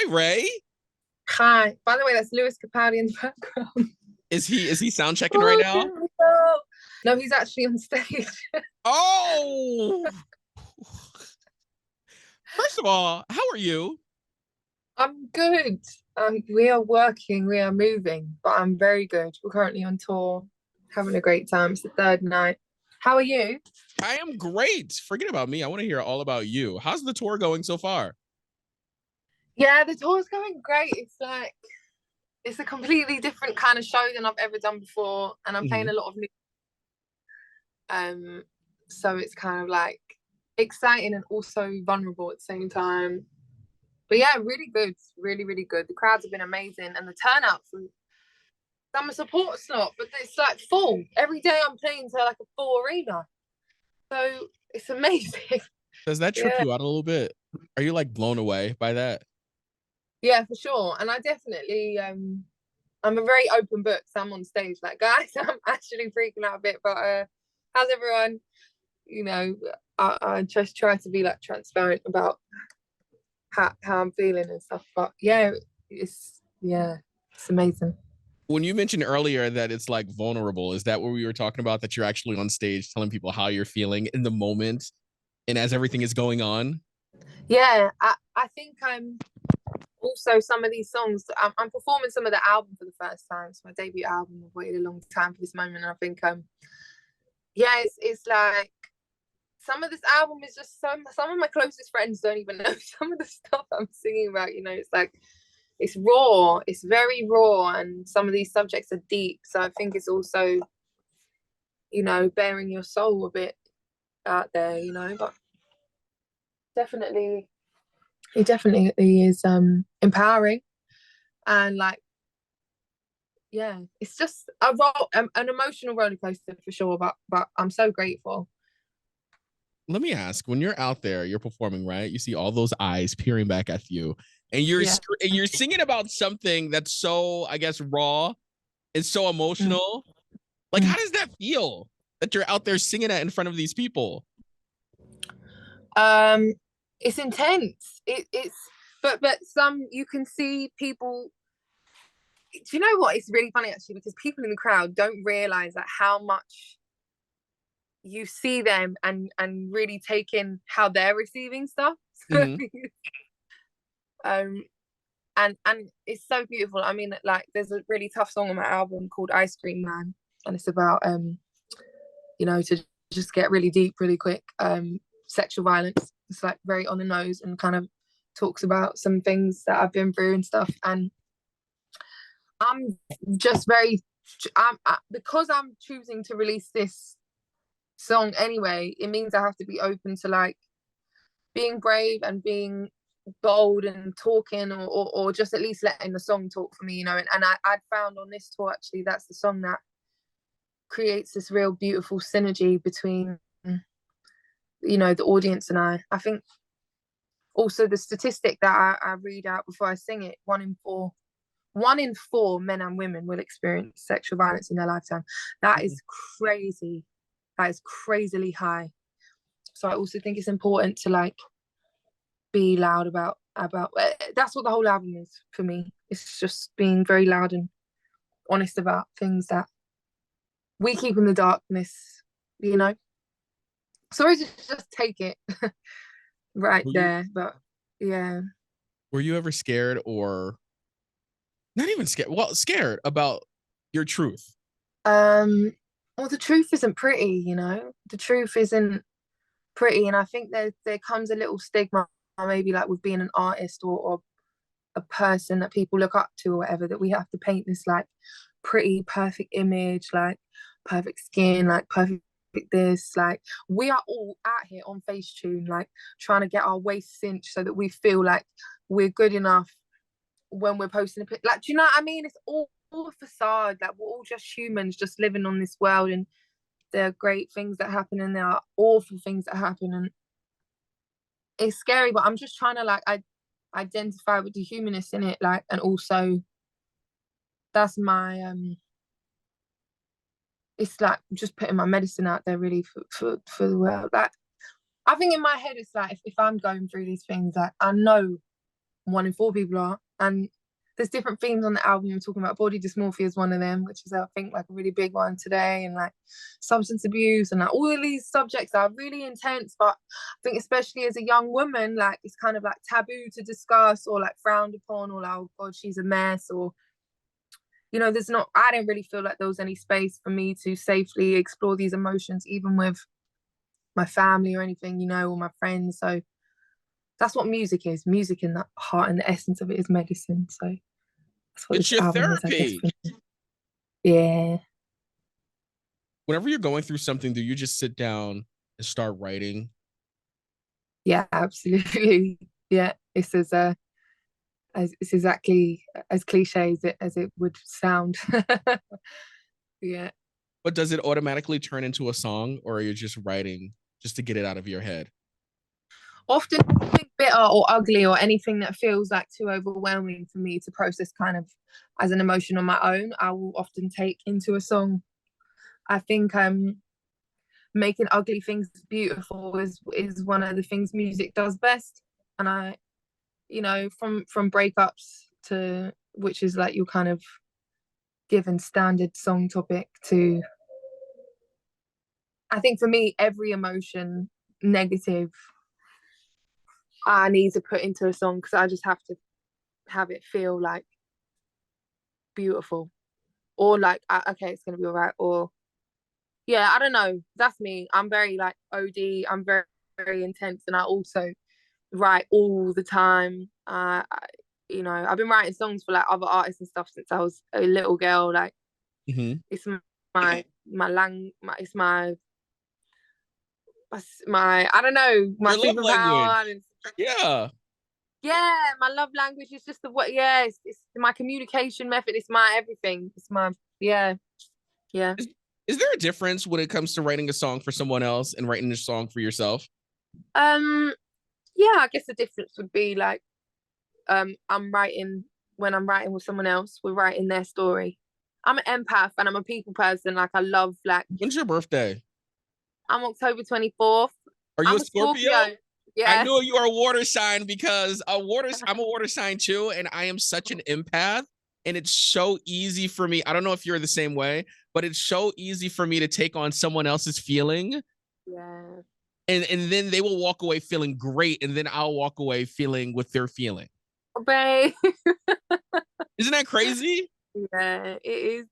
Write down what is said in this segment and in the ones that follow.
Hi, Raye. Hi. By the way, that's Lewis Capaldi in the background. Is he sound checking right Oh, now? no. No, he's actually on stage. Oh, first of all, how are you? I'm good. We are working, we are moving, but I'm very good. We're currently on tour, having a great time. It's the third night. How are you? I am great. Forget about me. I want to hear all about you. How's the tour going so far? Yeah, the tour's going great. It's a completely different kind of show than I've ever done before, and I'm playing Hmm. a lot of new. Um, so it's kind of like exciting and also vulnerable at the same time. But yeah, really good, really, really good. The crowds have been amazing, and the turnout from summer support slot, but it's like full every day. I'm playing to like a full arena, so it's amazing. Does that trip Yeah, you out a little bit? Are you like blown away by that? yeah, for sure. And I definitely, I'm a very open book. So I'm on stage, like guys, I'm actually freaking out a bit. But how's everyone? You know, I just try to be like transparent about how I'm feeling and stuff. But yeah, it's amazing. When you mentioned earlier that it's like vulnerable, is that what we were talking about? That you're actually on stage telling people how you're feeling in the moment and as everything is going on? Yeah, I think I'm also some of these songs. I'm performing some of the album for the first time. It's my debut album. I've waited a long time for this moment. And I think yeah, it's like some of this album is just some of my closest friends don't even know some of the stuff I'm singing about. It's like it's raw. It's very raw, and some of these subjects are deep. So I think it's also bearing your soul a bit out there. But definitely, it definitely is empowering and like yeah, it's just an emotional roller coaster for sure. But I'm so grateful. Let me ask, when you're out there, you're performing, right? You see all those eyes peering back at you, and Yeah. you're singing about something that's so, I guess, raw. It's so Mm. emotional. Like, Mm. how does that feel that you're out there singing that in front of these people? Um, it's intense. But some you can see people. Do you know what? It's really funny actually because people in the crowd don't realize that how much you see them and really take in how they're receiving stuff. So, Hmm. um, and it's so beautiful. I mean, like, there's a really tough song on my album called Ice Cream Man, and it's about to just get really deep really quick. Sexual violence. It's like very on the nose and kind of talks about some things that I've been through and stuff. And I'm just because I'm choosing to release this song anyway, it means I have to be open to like being brave and being bold and talking or just at least letting the song talk for me. And I'd found on this tour actually that's the song that creates this real beautiful synergy between the audience and I think also the statistic that I read out before I sing it, one in four men and women will experience sexual violence in their lifetime. That is crazy. That is crazily high. So I also think it's important to like be loud about that's what the whole album is for me. It's just being very loud and honest about things that we keep in the darkness, you know. Sorry to just take it right Were you there, but yeah. were you ever scared or not even scared? Well, scared about your truth. Well, the truth isn't pretty, the truth isn't pretty, and I think there comes a little stigma maybe like with being an artist or a person that people look up to or whatever, that we have to paint this like pretty perfect image, like perfect skin, like perfect this, like we are all out here on Facetune like trying to get our waist cinched so that we feel like we're good enough when we're posting a pic. Like, do you know what I mean? It's all a facade. Like, we're all just humans just living on this world, and there are great things that happen and there are awful things that happen, and it's scary. But I'm just trying to like I identify with the humanist in it, like, and also that's my it's like just putting my medicine out there really for the world. Like, I think in my head it's like if I'm going through these things, like I know 1 in 4 people are. And there's different themes on the album. We're talking about body dysmorphia is one of them, which is, I think, like a really big one today, and like substance abuse, and like all of these subjects are really intense. But I think especially as a young woman, like it's kind of like taboo to discuss, or like frowned upon, or like, oh God, she's a mess, or I didn't really feel like there was any space for me to safely explore these emotions, even with my family or anything, or my friends. So that's what music is. Music, in the heart and the essence of it, is medicine. So that's what It's this your album is, I guess, therapy. for me. Yeah. Whenever you're going through something, do you just sit down and start writing? Yeah, absolutely. Yeah. It's exactly as cliche as it would sound. Yeah. But does it automatically turn into a song, or are you just writing just to get it out of your head? Often anything bitter or ugly or anything that feels like too overwhelming for me to process kind of as an emotion on my own, I will often take into a song. I think making ugly things beautiful is one of the things music does best. And I, from breakups to, which is like your kind of given standard song topic, to, I think for me, every emotion, negative, I need to put into a song, because I just have to have it feel like beautiful, or like, okay, it's gonna be all right, or yeah, I don't know. That's me. I'm very like OD. I'm very, very intense, and I also write all the time. I've been writing songs for like other artists and stuff since I was a little girl. Like, Mm-hmm. it's it's my I don't know, my Your love language. superpower. And Yeah. yeah, my love language is just the what. Yeah, it's my communication method. It's my everything. It's my yeah, yeah. Is there a difference when it comes to writing a song for someone else and writing a song for yourself? Um, yeah, I guess the difference would be like, when I'm writing with someone else, we're writing their story. I'm an empath and I'm a people person. Like, I love, like, When's your birthday? I'm October 24th. Are you a I'm a Scorpio? Scorpio. I Yeah. know you are a water sign because I'm a water sign too, and I am such an empath. And it's so easy for me. I don't know if you're the same way, but it's so easy for me to take on someone else's feeling. Yeah. And then they will walk away feeling great, and then I'll walk away feeling what they're feeling. Babe. Isn't that crazy? Yeah, it is.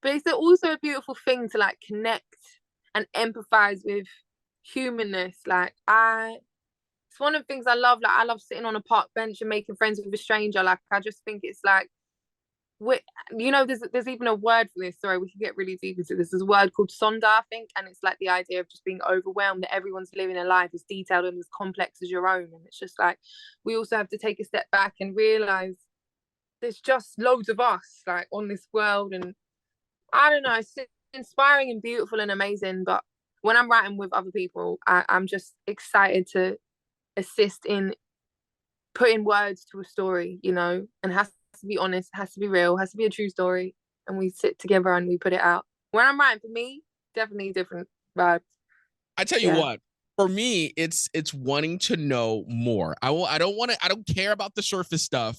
But it's also a beautiful thing to like connect and empathize with humanness. It's one of the things I love. Like, I love sitting on a park bench and making friends with a stranger. Like, I just think it's like, there's even a word for this. Sorry, we can get really deep into this. There's a word called sonda, I think, and it's like the idea of just being overwhelmed, that everyone's living a life as detailed and as complex as your own. And it's just like, we also have to take a step back and realize there's just loads of us like on this world. And I don't know, it's inspiring and beautiful and amazing. But when I'm writing with other people, I'm just excited to assist in putting words to a story, and has to be honest, has to be real, has to be a true story, and we sit together and we put it out. When I'm writing for me, definitely different vibes. I tell you Yeah. what, for me, it's wanting to know more. I don't care about the surface stuff.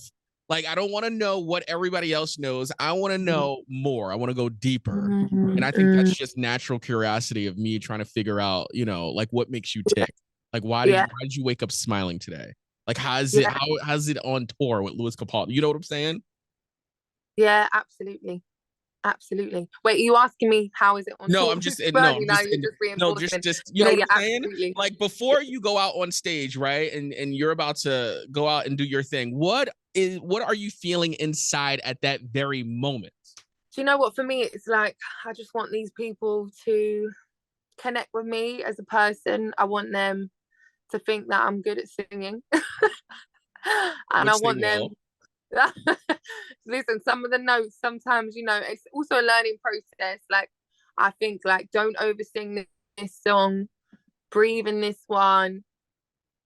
Like, I don't want to know what everybody else knows. I want to know more. I want to go deeper. And I think that's just natural curiosity of me trying to figure out, like, what makes you tick? Like, why Yeah. did you wake up smiling today? Like, how's Yeah. it on tour with Louis Capaldi? You know what I'm saying? Yeah, absolutely. Absolutely. Wait, are you asking me how is it on No, tour I'm with just Birdie? I'm Now just you're just no, reinforcing. you Yeah, know what yeah, I'm saying? absolutely. Like, before you go out on stage, right? And you're about to go out and do your thing. What are you feeling inside at that very moment? Do you know what? For me, it's like, I just want these people to connect with me as a person. I want them to think that I'm good at singing. And I Which they want them. will. Listen, some of the notes sometimes, it's also a learning process. Like, I think, like, don't oversing this song, breathe in this one,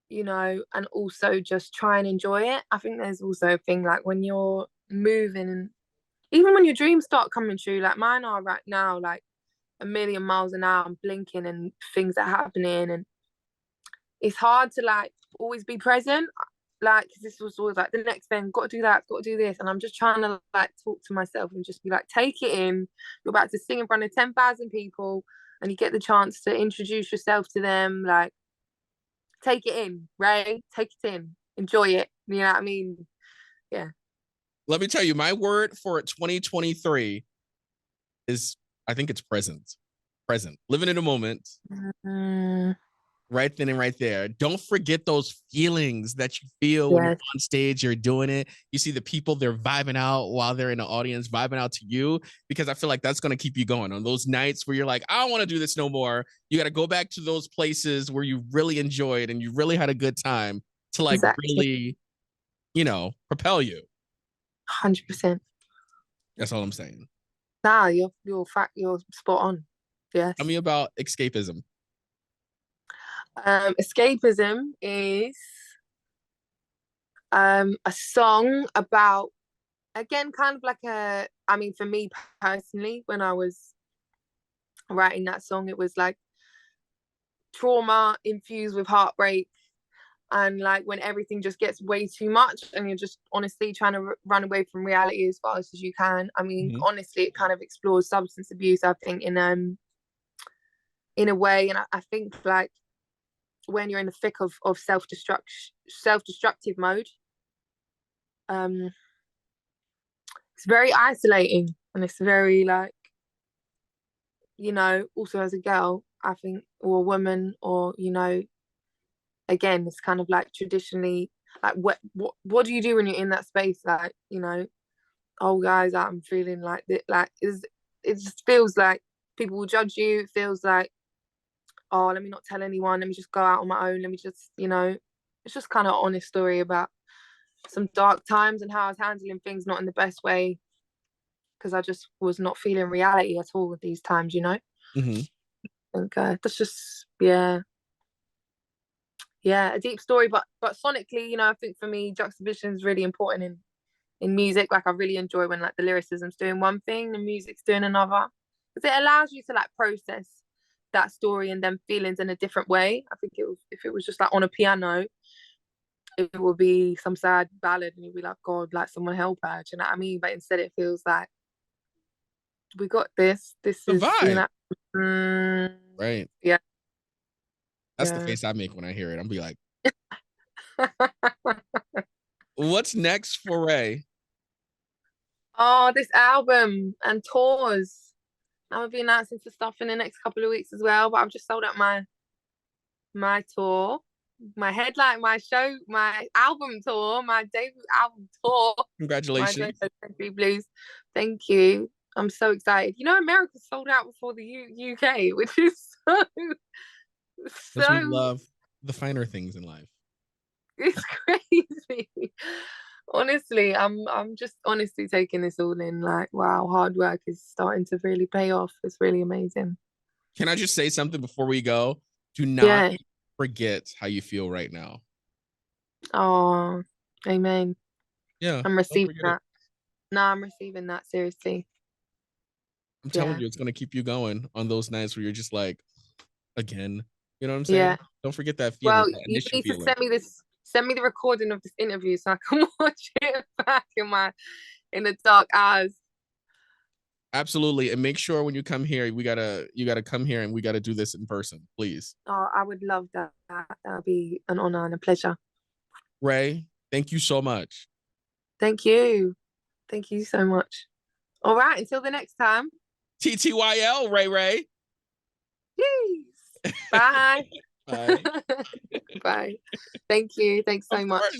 and also just try and enjoy it. I think there's also a thing, like, when you're moving, and even when your dreams start coming true, like mine are right now, like a million miles an hour, I'm blinking and things are happening, and it's hard to like always be present. like, 'cause this was always like the next thing, got to do that, got to do this, and I'm just trying to like talk to myself and just be like, take it in. You're about to sing in front of 10,000 people, and you get the chance to introduce yourself to them. Like, take it in, Raye. Take it in, enjoy it. You know what I mean? Yeah. Let me tell you, my word for 2023 is, I think it's present. Present. Living in the moment. Right then and right there. Don't forget those feelings that you feel when you're on stage, you're doing it. You see the people, they're vibing out while they're in the audience, vibing out to you, because I feel like that's going to keep you going on those nights where you're like, I don't want to do this no more. You got to go back to those places where you really enjoyed and you really had a good time to like really, you know, propel you. 100%. That's all I'm saying. Nah, you're spot on. Yes. Tell me about Escapism. Escapism is a song about, again, kind of like I mean, for me personally, when I was writing that song, it was like trauma infused with heartbreak, and like when everything just gets way too much and you're just honestly trying to run away from reality as fast as you can. I mean, honestly, it kind of explores substance abuse, I think, in a way. And I think like when you're in the thick of self-destructive mode, it's very isolating, and it's very like, you know, also as a girl, I think, or a woman, or, you know, again, it's kind of like traditionally, like what do you do when you're in that space? Like, you know, oh guys, I'm feeling like that. Like, it just feels like people will judge you. It feels like, oh, let me not tell anyone. Let me just go out on my own. Let me just, you know, it's just kind of an honest story about some dark times and how I was handling things not in the best way, because I just was not feeling reality at all with these times, you know. And that's just, yeah, a deep story, but sonically, you know, I think for me, juxtaposition is really important in music. Like, I really enjoy when like the lyricism's doing one thing, the music's doing another, because it allows you to like process that story and them feelings in a different way. I think if it was just like on a piano, it would be some sad ballad and you'd be like, God, like, someone help her. Do you know what I mean? But instead it feels like, we got this. This the is vibe. You know, Right. Yeah. That's the face I make when I hear it. I'll be like, what's next for Raye? Oh, this album and tours. I will be announcing some stuff in the next couple of weeks as well. But I've just sold out my tour, my headline, my show, my album tour, my debut album tour. Congratulations. My Century Blues. Thank you. I'm so excited. You know, America sold out before the UK, which is so. Because we love the finer things in life. It's crazy. Honestly, I'm just honestly taking this all in. Like, wow, hard work is starting to really pay off. It's really amazing. Can I just say something before we go? Do not forget how you feel right now. Oh, amen. Yeah. I'm receiving that. No, I'm receiving that, seriously. I'm telling you, it's going to keep you going on those nights where you're just like, again, you know what I'm saying? Yeah. Don't forget that feeling. Well, you need to send me the recording of this interview so I can watch it back in the dark hours. Absolutely. And make sure when you come here, you gotta come here and we gotta do this in person, please. Oh, I would love that. That'd be an honor and a pleasure. Raye, thank you so much. Thank you. Thank you so much. All right, until the next time. TTYL, Raye. Peace. Bye. Bye. Bye. Thank you. Thanks so much.